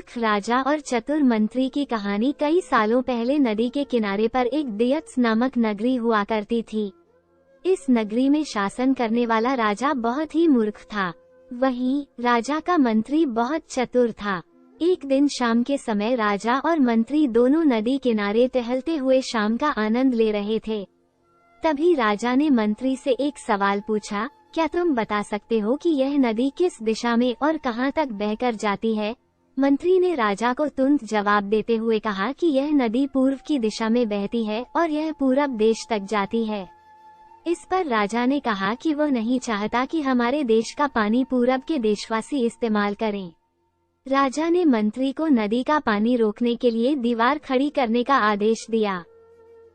मूर्ख राजा और चतुर मंत्री की कहानी। कई सालों पहले नदी के किनारे पर एक दियत्स नामक नगरी हुआ करती थी। इस नगरी में शासन करने वाला राजा बहुत ही मूर्ख था। वहीं राजा का मंत्री बहुत चतुर था। एक दिन शाम के समय राजा और मंत्री दोनों नदी किनारे टहलते हुए शाम का आनंद ले रहे थे। तभी राजा ने मंत्री से एक सवाल पूछा, क्या तुम बता सकते हो कि यह नदी किस दिशा में और कहां तक बहकर जाती है? मंत्री ने राजा को तुरंत जवाब देते हुए कहा कि यह नदी पूर्व की दिशा में बहती है और यह पूरब देश तक जाती है। इस पर राजा ने कहा कि वह नहीं चाहता कि हमारे देश का पानी पूरब के देशवासी इस्तेमाल करें। राजा ने मंत्री को नदी का पानी रोकने के लिए दीवार खड़ी करने का आदेश दिया।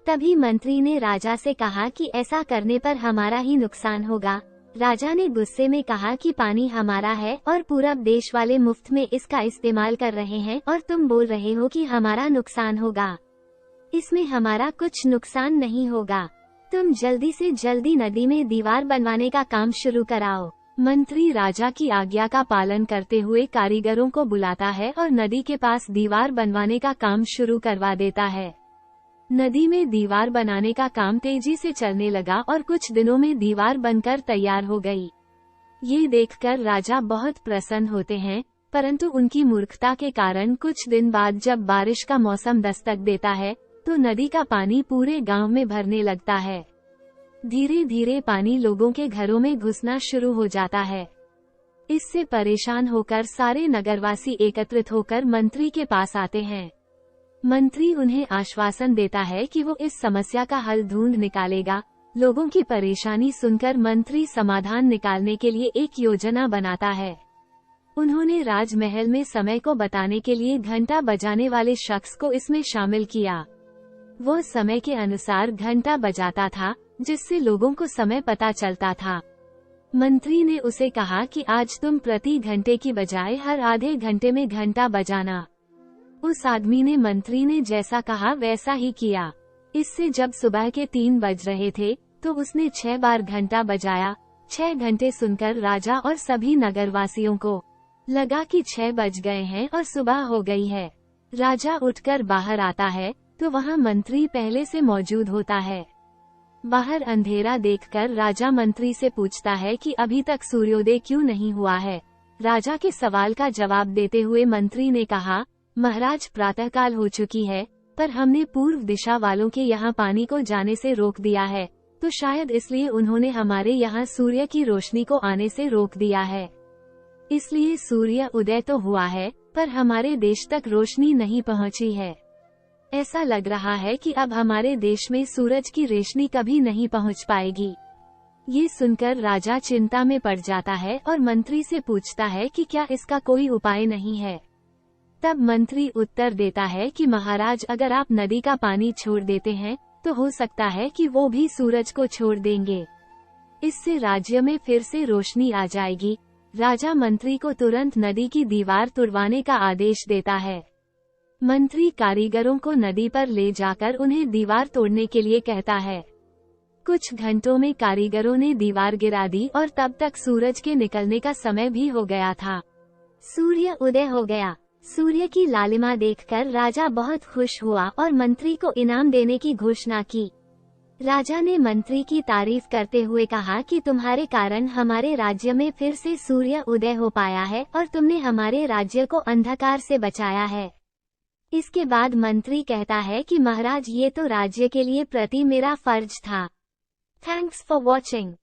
तभी मंत्री ने राजा से कहा कि ऐसा करने पर हमारा ही नुकसान होगा। राजा ने गुस्से में कहा कि पानी हमारा है और पूरब देश वाले मुफ्त में इसका इस्तेमाल कर रहे हैं और तुम बोल रहे हो कि हमारा नुकसान होगा। इसमें हमारा कुछ नुकसान नहीं होगा। तुम जल्दी से जल्दी नदी में दीवार बनवाने का काम शुरू कराओ। मंत्री राजा की आज्ञा का पालन करते हुए कारीगरों को बुलाता है और नदी के पास दीवार बनवाने का काम शुरू करवा देता है। नदी में दीवार बनाने का काम तेजी से चलने लगा और कुछ दिनों में दीवार बनकर तैयार हो गई। ये देखकर राजा बहुत प्रसन्न होते हैं, परंतु उनकी मूर्खता के कारण कुछ दिन बाद जब बारिश का मौसम दस्तक देता है तो नदी का पानी पूरे गांव में भरने लगता है। धीरे धीरे पानी लोगों के घरों में घुसना शुरू हो जाता है। इससे परेशान होकर सारे नगरवासी एकत्रित होकर मंत्री के पास आते हैं। मंत्री उन्हें आश्वासन देता है कि वो इस समस्या का हल ढूंढ निकालेगा। लोगों की परेशानी सुनकर मंत्री समाधान निकालने के लिए एक योजना बनाता है। उन्होंने राजमहल में समय को बताने के लिए घंटा बजाने वाले शख्स को इसमें शामिल किया। वो समय के अनुसार घंटा बजाता था, जिससे लोगों को समय पता चलता था। मंत्री ने उसे कहा कि आज तुम प्रति घंटे की बजाय हर आधे घंटे में घंटा बजाना। उस आदमी ने मंत्री ने जैसा कहा वैसा ही किया। इससे जब सुबह के 3 बज रहे थे तो उसने 6 बार घंटा बजाया। 6 घंटे सुनकर राजा और सभी नगरवासियों को लगा कि 6 बज गए हैं और सुबह हो गई है। राजा उठकर बाहर आता है तो वहाँ मंत्री पहले से मौजूद होता है। बाहर अंधेरा देखकर राजा मंत्री से पूछता है कि अभी तक सूर्योदय क्यों नहीं हुआ है। राजा के सवाल का जवाब देते हुए मंत्री ने कहा, महाराज प्रातःकाल हो चुकी है, पर हमने पूर्व दिशा वालों के यहाँ पानी को जाने से रोक दिया है, तो शायद इसलिए उन्होंने हमारे यहाँ सूर्य की रोशनी को आने से रोक दिया है। इसलिए सूर्य उदय तो हुआ है, पर हमारे देश तक रोशनी नहीं पहुँची है। ऐसा लग रहा है कि अब हमारे देश में सूरज की रोशनी कभी नहीं पहुँच पाएगी। ये सुनकर राजा चिंता में पड़ जाता है और मंत्री से पूछता है कि क्या इसका कोई उपाय नहीं है। तब मंत्री उत्तर देता है कि महाराज, अगर आप नदी का पानी छोड़ देते हैं तो हो सकता है कि वो भी सूरज को छोड़ देंगे। इससे राज्य में फिर से रोशनी आ जाएगी। राजा मंत्री को तुरंत नदी की दीवार तुड़वाने का आदेश देता है। मंत्री कारीगरों को नदी पर ले जाकर उन्हें दीवार तोड़ने के लिए कहता है। कुछ घंटों में कारीगरों ने दीवार गिरा दी और तब तक सूरज के निकलने का समय भी हो गया था। सूर्य उदय हो गया। सूर्य की लालिमा देखकर राजा बहुत खुश हुआ और मंत्री को इनाम देने की घोषणा की। राजा ने मंत्री की तारीफ करते हुए कहा कि तुम्हारे कारण हमारे राज्य में फिर से सूर्य उदय हो पाया है और तुमने हमारे राज्य को अंधकार से बचाया है। इसके बाद मंत्री कहता है कि महाराज, ये तो राज्य के लिए प्रति मेरा फर्ज था। Thanks for watching.